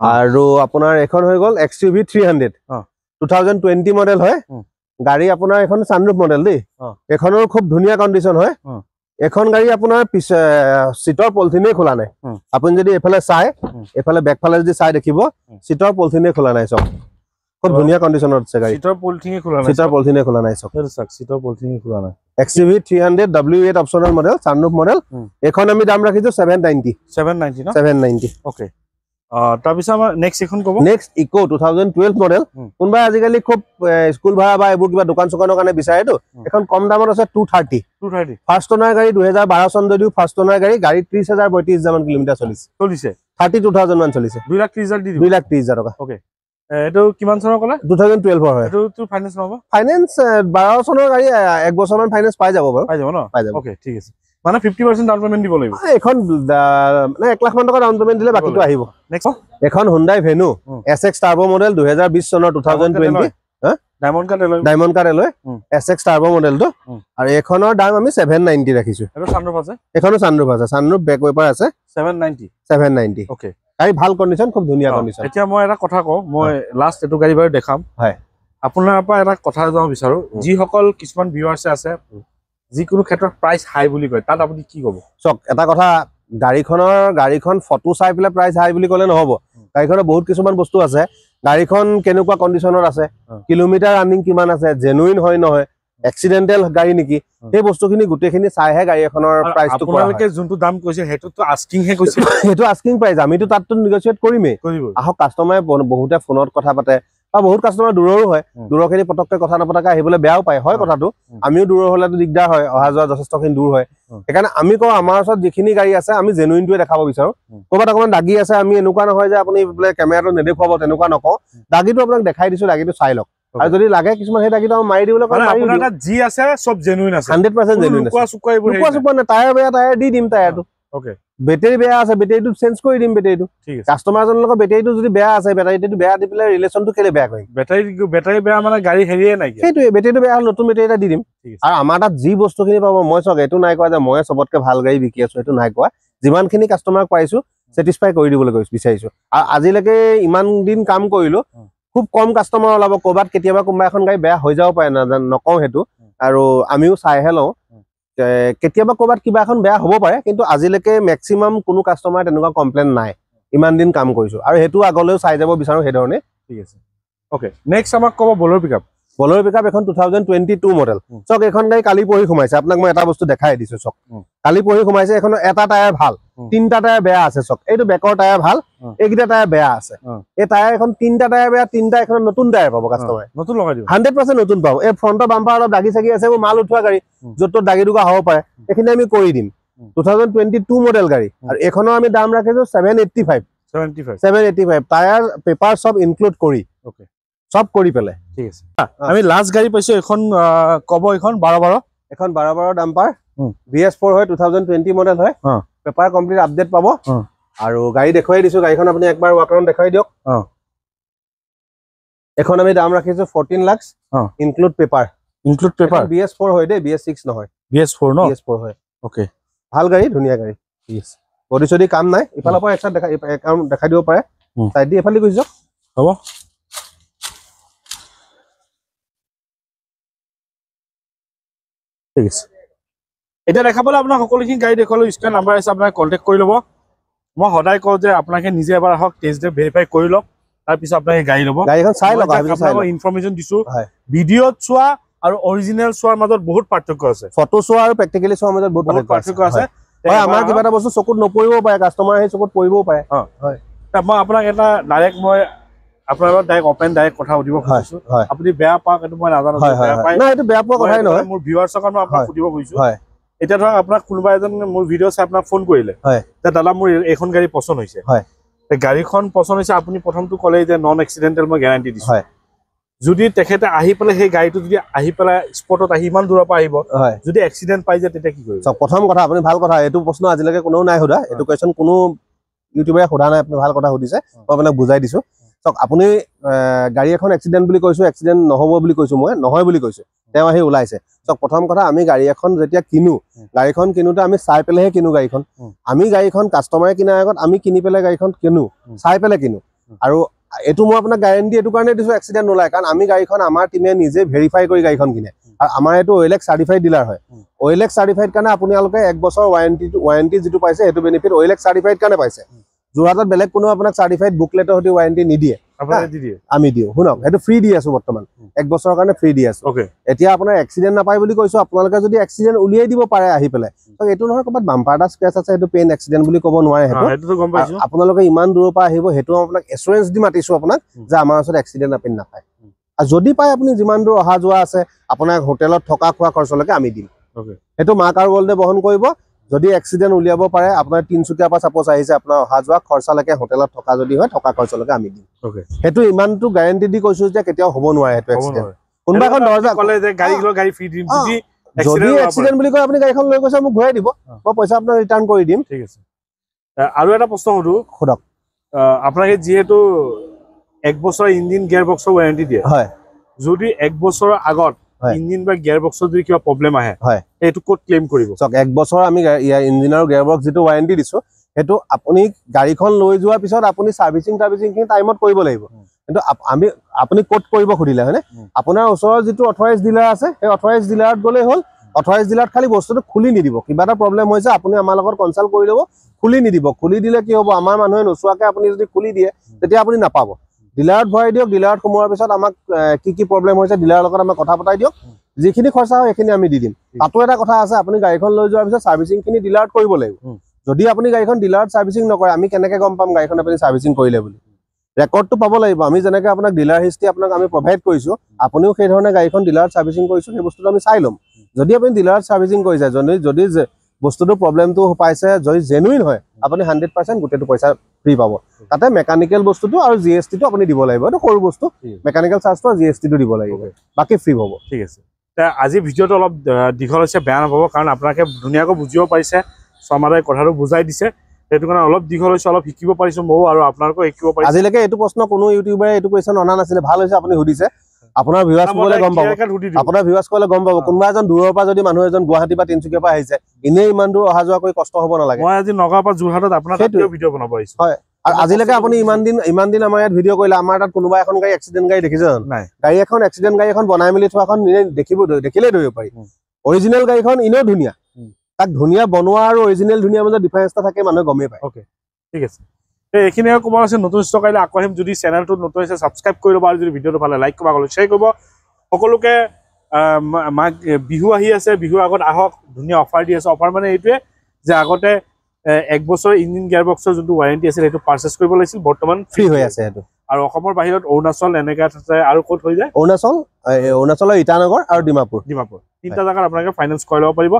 আৰু আপোনাৰ এখন হৈ গল XUV 300 2020 মডেল হয় গাড়ী আপোনাৰ এখন সানৰুফ মডেল দেই এখনৰ খুব ধুনীয়া কন্ডিশন হয় এখন গাড়ী আপোনাৰ সিটৰ পলিথিনে খোলা নাই আপুনি যদি এফালে চাই এফালে ব্যাকফালে যদি চাই দেখিব সিটৰ পলিথিনে খোলা নাই সব খুব ধুনীয়া কন্ডিশনত আছে গাড়ী সিটৰ পলিথিনে খোলা নাই সব সিটৰ পলিথিনে খোলা নাই XUV 300 W8 optional model sunroof model এখন আমি দাম ৰাখিছো 790 ন 790 ওকে তাৰ পিছত আমাৰ নেক্সট এখন কব নেক্সট ইকো 2012 মডেল কোনবা আজিকালি খুব স্কুল ভাড়া বা এবোৰ কিবা দোকান চোকানৰ কাৰণে বিচাৰেটো এখন কম দামত আছে 230 ফাৰ্স্ট ওনাৰ গাড়ী 2012 চন যদিও ফাৰ্স্ট ওনাৰ গাড়ী 30000 32000 মান কিলোমিটাৰ চলিছে 32000 মান চলিছে 2,30,000 দি দিব 2,30,000 টকা ওকে এটো কিমান চনৰ কলা 2012 হয় এটো তো ফাইনান্স নহব ফাইনান্স 12 চনৰ গাড়ী এক বছৰ মান ফাইনান্স পাই যাব বাৰু পাই যাব ন ওকে ঠিক আছে মানে 50% ডাউন পেমেন্ট দিব লাগিব এখন মানে 1 লাখ মান টকা ডাউন পেমেন্ট দিলে বাকিটো আহিব নেক্সট এখন Hyundai Venue SX turbo model 2020 চনৰ 2020 diamond cut alloy SX turbo মডেলটো আৰু এখনৰ দাম আমি 790 ৰাখিছো এটো সানৰুফ আছে এখনো সানৰুফ আছে সানৰুফ বেক ওয়াইপাৰ আছে 790 ওকে গাড়ী ভাল কন্ডিশন খুব ধুনীয়া কন্ডিশন এতিয়া মই এটা কথা কও মই লাষ্ট এটো গাড়ী বাৰু দেখাম হয় আপোনাৰ পৰা এটা কথা জানিব বিচাৰো যি সকল কিছুমান ভিউয়াৰ্স আছে যিকোনো ক্ষেত্ৰত প্ৰাইস হাই বুলি কয় তাত আপুনি কি ক'ব চক এটা কথা গাড়ীখন ফটো চাই পেলে প্ৰাইস হাই বুলি ক'লে নহব গাড়ীখনৰ বহুত কিছুমান বস্তু আছে গাড়ীখন কেনেকুৱা কন্ডিশনৰ আছে কিলোমিটাৰ ৰানিং কিমান আছে জেনুইন হয় নহয় এক্সিডেন্টাল গাড়ী নেকি এই বস্তুখিনি গুটেখিনি চাইহে গাড়ী এখনৰ প্ৰাইসটো কোৱা আপোনালোকে যোনটো দাম কৈছে হেতুটো আস্কিং হে কৈছে হেতু আস্কিং প্ৰাইস আমিতো তাতটো নেগোশিয়েট কৰিমেই আহক কাস্টমাৰে বহুতে ফোনত কথা পাতে বা বহুত কাস্টমাৰ দূৰৰো হয় দূৰখিনি পটককে কথা নপটাকে আহিবলৈ বেয়াও পায় হয় কথাটো আমিও দূৰ হলেতো দিগদাৰ হয় অহা যোৱা যথেষ্টখিনি দূৰ হয় সেইকাৰণে আমি কওঁ আমাৰ ওচৰত যিখিনি গাড়ী আছে আমি জেনুইনটোৱে দেখাব বিচাৰো ক'ৰবাত অকমান দাগি আছে আমি এনেকুৱা নহয় যে আপুনি বোলে কেমেৰাটো নেদেখুৱাব তেনেকুৱা নকওঁ দাগিটো আপোনাক দেখাই দিছো দাগিটো চাই লওক আৰু যদি লাগে কিছুমান সেই দাগিটো মাৰি দিবলৈ মানে আপোনাৰ তাত জি আছে সব জেনুইন আছে 100% জেনুইন আছে লুকুৱা না টায়াৰ বেয়া টায়াৰ দি দিম টায়াৰটো ওকে বেটাৰী বেয়া আছে বেটাৰীটো চেঞ্জ কৰি দিম বেটাৰীটো ঠিক আছে কাস্টমাৰজনৰ লগত বেটাৰীটো যদি বেয়া আছে বেটাৰীটো বেয়া দি পেলাই ৰিলেচনটো কেলে বেয়া কৰিম বেটাৰী বেয়া মানে গাড়ী হেৰিয়ে নাই সেইটোৱে বেটাৰীটো বেয়া হ'ল নতুন বেটাৰী এটা দি দিম আৰু আমাৰ তাত যি বস্তুখিনি পাব মই চক এইটো নাই কোৱা যে মই সবতকে ভাল গাড়ী বিকি আছো এইটো নাই কোৱা যিমানখিনি কাস্টমাৰক পাইছো স্যাটিসফাই কৰি দিবলৈ বিচাৰিছো আৰু আজিলৈকে ইমান দিন কাম কৰিলো খুব কম কাস্টমাৰ ওলাব ক'বাত কেতিয়াবা কোনোবা এখন গাড়ী বেয়া হৈ যাব পাৰে না নকওঁ হেতু আৰু আমিও চাইহে লওঁ কেতিয়াবা ক'বাত কিবা এখন বেয়া হ'ব পাৰে কিন্তু আজিলৈকে ম্যাক্সিমাম কোনো কাস্টমাৰ তেনেকুৱা কমপ্লেইন নাই ইমান দিন কাম কৰিছো আৰু হেতু আগলৈও চাই যাব বিচাৰো হেধৰণে ঠিক আছে ওকে নেক্সট আমাক ক'ব বলেৰো পিকআপ এখন 2022 মডেল চক এখন গাড়ী কালি পৰহি সোমাইছে আপোনাক মই এটা বস্তু দেখাই দিছো চক কালি পৰহি সোমাইছে এখন এটা টায়াৰ ভাল তিনটা টায়াৰ বেয়া আছে চক এইটো বেকৰ টায়াৰ ভাল এইকিটা টায়াৰ বেয়া আছে এই টায়াৰ এখন তিনটা টায়াৰ বেয়া তিনটা এখন নতুন টায়াৰ পাব কাস্টমাৰে নতুন লগাই দিব 100% নতুন পাব এই ফ্ৰন্টৰ বাম্পাৰ অলপ দাগি চাগি আছে মাল উঠোৱা গাড়ী য'ত দাগি দুগা হ'ব পাৰে এইখিনি আমি কৰি দিম 2022 মডেল গাড়ী আৰু এখনৰ আমি দাম ৰাখিছো 785 টায়াৰ পেপাৰ সব ইনক্লুড কৰি ওকে সব কৰি পেলে ঠিক আছে আমি লাষ্ট গাড়ী পাইছো এখন কব এখন 12 এখন 12 ডাম্পাৰ BS4 হয় 2020 মডেল হয় পেপাৰ কমপ্লিট আপডেট পাব আৰু গাড়ী দেখুৱাই দিছো গাড়ীখন আপুনি একবাৰ ৱাকআউট দেখাই দিয়ক এখন আমি দাম ৰাখিছো 14 লাখ ইনক্লুড পেপাৰ BS4 হয় দে BS6 নহয় BS4 ন BS4 হয় ওকে ভাল গাড়ী ধুনীয়া গাড়ী ইয়েস বডি সডি কাম নাই ইফালৰ পৰা একটা দেখাই দিব পাৰে সাইড দি এফালে গৈছো হ'ব ঠিক আছে এটা দেখাবলৈ আপোনাক সকলোখিনি গাড়ী দেখালো স্ক্ৰীন নাম্বাৰ আছে আপোনাক কন্টাক্ট কৰি ল'ব মই সদায় কওঁ যে আপোনালোকে নিজে এবাৰ আহক টেষ্ট ড্ৰাইভ ভেৰিফাই কৰি লওক তাৰপিছত আপোনালোকে গাড়ী ল'ব গাড়ীখন চাই লওক আপোনালোকক ইনফৰমেশ্যন দিছো ভিডিঅ'ত চোৱা আৰু অৰিজিনেল চোৱাৰ মাজত বহুত পাৰ্থক্য আছে ফটো চোৱা আৰু প্ৰেক্টিকেলি চোৱাৰ মাজত বহুত পাৰ্থক্য আছে হয় আমাৰ কিবা এটা বস্তু চকুত নপৰিবও পাৰে কাষ্টমাৰ সেই চকুত পৰিবও পাৰে হয় মই আপোনাক এটা ডাইৰেক্ট মই আপোনাৰ লগত ডাইৰেক্ট কথা সুধিব খুজিছো আপুনি বেয়া পাওক এইটো মই নাজানো বেয়া পায় না এইটো বেয়া পোৱা কথাই নহয় মোৰ ভিউৱাৰ্ছক মই আপোনাক সুধিব খুজিছো এতিয়া ধৰক আপোনাক কোনোবা এজন মোৰ ভিডিঅ' চাই আপোনাক ফোন কৰিলে যে দাদা মোৰ এইখন গাড়ী পছন্দ হৈছে গাড়ীখন পছন্দ হৈছে আপুনি প্ৰথমটো ক'লে যে নন এক্সিডেণ্টেল মই গেৰাণ্টি দিছো যদি তেখেতে আহি পেলাই সেই গাড়ীটো যদি আহি পেলাই স্পটত আহি ইমান দূৰৰ পৰা আহিব যদি এক্সিডেণ্ট পাই যায় তেতিয়া কি কৰিব প্ৰথম কথা আপুনি ভাল কথা এইটো প্ৰশ্ন আজিলৈকে কোনেও নাই সোধা এইটো কুৱেশ্যন কোনো ইউটিউবাৰে সোধা নাই আপুনি ভাল কথা সুধিছে মই আপোনাক বুজাই দিছো চাওক আপুনি গাড়ী এখন এক্সিডেণ্ট বুলি কৈছো এক্সিডেণ্ট নহ'ব বুলি কৈছো মই নহয় বুলি কৈছো তেওঁ আহি ওলাইছে চাওক প্ৰথম কথা আমি গাড়ী এখন যেতিয়া কিনো গাড়ীখন কিনোতে আমি চাই পেলাইহে কিনো গাড়ীখন আমি গাড়ীখন কাষ্টমাৰে কিনাৰ আগত আমি কিনি পেলাই গাড়ীখন কিনো চাই পেলাই কিনো আৰু এইটো মই আপোনাক গ্যাৰান্টি এইটো কাৰণে দিছো এক্সিডেণ্ট নোলায় কাৰণ আমি গাড়ীখন আমাৰ টিমে নিজে ভেৰিফাই কৰি গাড়ীখন কিনে আৰু আমাৰ এইটো OLX চাৰ্টিফাইড ডিলাৰ হয় OLX চাৰ্টিফাইড কাৰণে আপোনালোকে 1 বছৰ ৱাৰেণ্টি যিটো পাইছে সেইটো বেনিফিট OLX চাৰ্টিফাইড কাৰণে পাইছে যোৰহাটত বেলেগ কোনো আপোনাক চাৰ্টিফাইড বুকলেটৰ সৈতে ৱাৰেণ্টি নিদিয়ে আমি দিওঁ শুনক সেইটো ফ্ৰী দি আছো বৰ্তমান 1 বছৰৰ কাৰণে ফ্ৰী দি আছো এতিয়া আপোনাৰ এক্সিডেণ্ট নাপায় বুলি কৈছো আপোনালোকে যদি এক্সিডেণ্ট উলিয়াই দিব পাৰে আহি পেলাই এইটো নহয় ক'ৰবাত বাম্পাৰ এটা স্ক্ৰেচ আছে সেইটো পেইন এক্সিডেণ্ট বুলি ক'ব নোৱাৰে সেইটো গম পাইছো আপোনালোকে ইমান দূৰৰ পৰা আহিব সেইটো আপোনাক এছুৰেঞ্চ দি মাতিছো আপোনাক যে আমাৰ ওচৰত এক্সিডেণ্ট আপনি নাপায় আৰু যদি পায় আপুনি যিমান দূৰ অহা যোৱা আছে আপোনাক হোটেলত থকা খোৱা খৰচলৈকে আমি দিম সেইটো মাক আৰু বলদে বহন কৰিব যদি এক্সিডেণ্ট উলিয়াব পাৰে আপোনাৰ তিনচুকীয়াৰ পৰা সাপোজ আহিছে আপোনাৰ অহা যোৱা খৰচালৈকে হোটেলত থকা যদি হয় থকা খৰচলৈকে আমি দিম সেইটো ইমানটো গ্যাৰান্টি দি কৈছো যে কেতিয়াও হ'ব নোৱাৰে সেইটো এক্সিডেণ্ট কোনোবা এখন দৰজা ক'লে যে গাড়ী ফ্ৰী দিম যদি এক্সিডেণ্ট বুলি কয় আপুনি গাড়ীখন লৈ গৈছে মোক ঘূৰাই দিব মই পইচা আপোনাক ৰিটাৰ্ণ কৰি দিম ঠিক আছে আৰু এটা প্ৰশ্ন সোধক আপোনালোকে যিহেতু 1 বছৰ ইঞ্জিন গিয়াৰ বক্সৰ ৱাৰেণ্টি দিয়ে হয় যদি 1 বছৰৰ আগত ইঞ্জিন বা গিয়াৰ বক্সৰ যদি কিবা প্ৰব্লেম আহে এইটো ক'ত ক্লেইম কৰিব চাওক 1 বছৰ আমি ইঞ্জিন আৰু গিয়াৰ বক্স যিটো ৱাৰেণ্টি দিছো সেইটো আপুনি গাড়ীখন লৈ যোৱাৰ পিছত আপুনি সাৰ্ভিসিং খিনি টাইমত কৰিব লাগিব কিন্তু আপুনি ক'ত কৰিব খুদিলে হয়নে আপোনাৰ ওচৰৰ যিটো অথৰাইজ ডিলাৰ আছে সেই অথৰাইজ ডিলাৰত গ'লে হ'ল অথৰাইজ ডিলাৰত খালি বস্তুটো খুলি নিদিব কিবা এটা প্ৰব্লেম হৈছে আপুনি আমাৰ লগত কনসাল্ট কৰি ল'ব খুলি নিদিব খুলি দিলে কি হ'ব আমাৰ মানুহে নোচোৱাকে আপুনি যদি খুলি দিয়ে তেতিয়া আপুনি নাপাব ডিলাৰত ভৰাই দিয়ক ডিলাৰত সোমোৱাৰ পিছত আমাক কি প্ৰব্লেম হৈছে ডিলাৰৰ লগত আমাক কথা পতাই দিয়ক যিখিনি খৰচা হয় সেইখিনি আমি দি দিম তাতো এটা কথা আছে আপুনি গাড়ীখন লৈ যোৱাৰ পিছত সাৰ্ভিসিং খিনি ডিলাৰত কৰিব লাগিব যদি আপুনি গাড়ীখন ডিলাৰত সাৰ্ভিসিং নকৰে আমি কেনেকৈ গম পাম গাড়ীখন আপুনি সাৰ্ভিসিং কৰিলে বুলি ৰেকৰ্ডটো পাব লাগিব আমি যেনেকৈ আপোনাক ডিলাৰ হিষ্ট্ৰী আপোনাক আমি প্ৰভাইড কৰিছো আপুনিও সেই ধৰণে গাড়ীখন ডিলাৰত সাৰ্ভিসিং কৰিছো সেই বস্তুটো আমি চাই ল'ম যদি আপুনি ডিলাৰত সাৰ্ভিসিং কৰিছে যদি বস্তুটো প্ৰব্লেমটো পাইছে যদি জেনুইন হয় আপুনি 100% গোটেইটো পইচা ফ্ৰী পাব তাতে মেকানিকেল বস্তুটো আৰু জিএসটিটো আপুনি দিব লাগিব এইটো সৰু বস্তু মেকানিকেল চাৰ্জটো জিএসটিটো দিব লাগিব বাকি ফ্ৰী হ'ব ঠিক আছে আজি ভিডিঅ'টো অলপ দীঘল হৈছে বেয়া নাপাব কাৰণ আপোনালোকে ধুনীয়াকৈ বুজিব পাৰিছে সমাধাই কথাটো বুজাই দিছে সেইটো কাৰণে অলপ দীঘল হৈছে অলপ শিকিব পাৰিছো ময়ো আৰু আপোনালোকেও শিকিব পাৰিছে আজিলৈকে এইটো প্ৰশ্ন কোনো ইউটিউবাৰে এইটো কুৱেশ্যন অনা নাছিলে ভাল হৈছে আপুনি সুধিছে আপোনাৰ ভিউৱাৰ্ছ ক'লে গম পাব আপোনাৰ ভিউৱাৰ্ছ ক'লে গম পাব কোনোবা এজন দূৰৰ পৰা যদি মানুহ এজন গুৱাহাটী বা তিনচুকীয়াৰ পৰা আহিছে ইনে ইমান দূৰ অহা যোৱা কৰি কষ্ট হ'ব নালাগে মই আজি নগাঁৱৰ পৰা যোৰহাটত আপোনাৰ ভিডিঅ' বনাব আহিছো হয় আৰু আজিলৈকে আপুনি ইমান দিন আমাৰ ইয়াত ভিডিঅ' কৰিলে আমাৰ তাত কোনোবা এখন গাড়ী এক্সিডেণ্ট গাড়ী দেখিছে জানো নাই গাড়ী এখন এক্সিডেণ্ট গাড়ী এখন বনাই মেলি থোৱাখন দেখিলেই ধৰিব পাৰি অৰিজিনেল গাড়ীখন ইনেও ধুনীয়া তাক ধুনীয়া বনোৱা আৰু অৰিজিনেল ধুনীয়া মাজত ডিফাৰেঞ্চ এটা থাকে মানুহে গমেই পায় অ'কে ঠিক আছে এইখিনি আৰু ক'ব আছে নতুন ষ্টক আহিলে আকৌ আহিম যদি চেনেলটো নতুন হৈছে ছাবস্ক্ৰাইব কৰি ল'ব আৰু যদি ভিডিঅ'টো ভালে লাইক কৰিব শ্বেয়াৰ কৰিব সকলোকে মাক বিহু আহি আছে বিহুৰ আগত আহক ধুনীয়া অফাৰ দি আছে অফাৰ মানে এইটোৱে যে আগতে 1 বছৰ ইঞ্জিন গিয়াৰ বক্সৰ যোনটো ৱাৰেণ্টি আছিল সেইটো পাৰচেজ কৰিব লাগিছিল বৰ্তমান ফ্ৰী হৈ আছে সেইটো আৰু অসমৰ বাহিৰত অৰুণাচল এনেকৈ আছে আৰু ক'ত হৈ যায় অৰুণাচলৰ ইটানগৰ আৰু ডিমাপুৰ তিনিটা জাগাত আপোনালোকে ফাইনেন্স কৰি ল'ব পাৰিব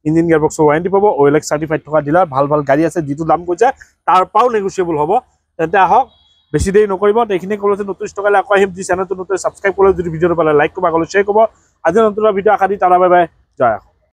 ইঞ্জিন গিয়াৰ বক্সৰ ৱাৰেণ্টি পাব OLX চাৰ্টিফাইড থকা ডিলাৰ ভাল গাড়ী আছে যিটো দাম কৈছে তাৰ পৰাও নেগোচিয়েবল হ'ব তেন্তে আহক বেছি দেৰি নকৰিব এইখিনি ক'লো যে নতুন ষ্টক আহিলে আকৌ আহিম যি চেনেলটো নতুন ছাবস্ক্ৰাইব কৰিলে যদি ভিডিঅ'টো পালে লাইক কৰিব শ্বেয়াৰ কৰিব আজি নতুন ভিডিঅ' আশা দি টাটা বাই বাই জয়